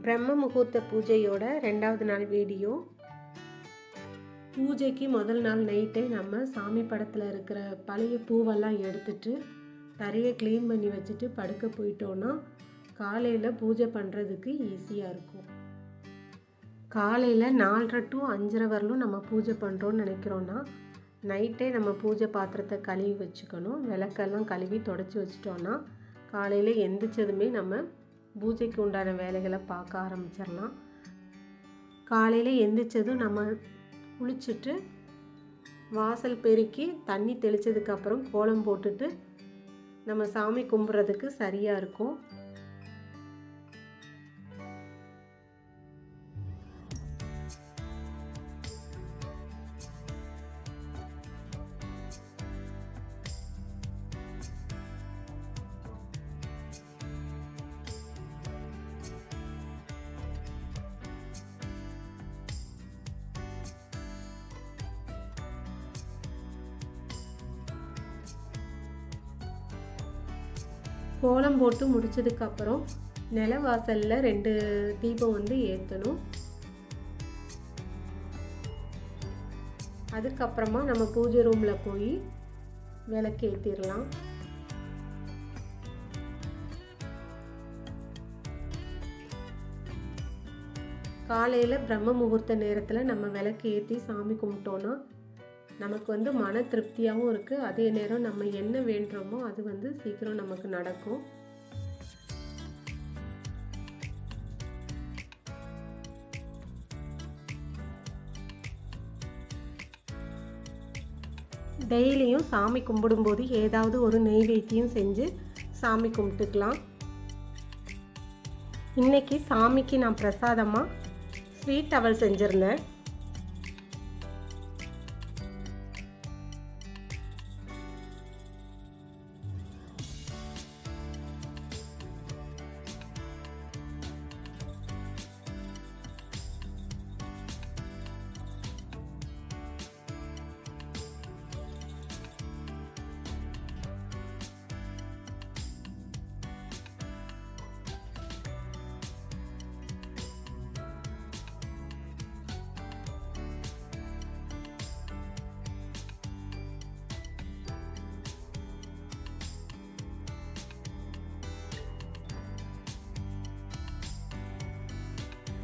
பிரம்ம முகூர்த்த பூஜையோட 2வது நாள் வீடியோ. பூஜைக்கு முதல் நாள் நைட்டே நம்ம சாமி படத்தில் இருக்கிற பழைய பூவெல்லாம் எடுத்துட்டு தரையை க்ளீன் பண்ணி வச்சுட்டு படுக்க போயிட்டோன்னா காலையில் பூஜை பண்ணுறதுக்கு ஈஸியாக இருக்கும். காலையில் 4:30 to 5:30 வரலும் நம்ம பூஜை பண்ணுறோன்னு நினைக்கிறோன்னா நைட்டே நம்ம பூஜை பாத்திரத்தை கழுவி வச்சுக்கணும். விளக்கெல்லாம் கழுவி தொடச்சி வச்சிட்டோன்னா காலையில் எந்திரிச்சதுமே நம்ம பூஜைக்கு உண்டான வேலைகளை பார்க்க ஆரம்பிச்சிடலாம். காலையில் எந்திரிச்சதும் நம்ம குளிச்சுட்டு வாசல் பெருக்கி தண்ணி தெளித்ததுக்கப்புறம் கோலம் போட்டுட்டு நம்ம சாமி கும்பிட்றதுக்கு சரியாக இருக்கும். கோலம் போட்டு முடிச்சதுக்கப்புறம் நிலவாசலில் 2 தீபம் ஏற்றணும். அதுக்கப்புறமா நம்ம பூஜை ரூமில் போய் விளக்கு ஏற்றிடலாம். காலையில் பிரம்ம முகூர்த்த நேரத்தில் நம்ம விளக்கு ஏற்றி சாமி கும்பிட்டோன்னா நமக்கு மன திருப்தியாகவும் இருக்குது. அதே நேரம் நம்ம என்ன வேண்டுறோமோ அது சீக்கிரம் நமக்கு நடக்கும். டெய்லியும் சாமி கும்பிடும்போது ஏதாவது ஒரு நெய்வேத்தியம் செஞ்சு சாமி கும்பிட்டுக்கலாம். இன்றைக்கி சாமிக்கு நான் பிரசாதமாக ஸ்வீட் அவல் செஞ்சுருந்தேன்.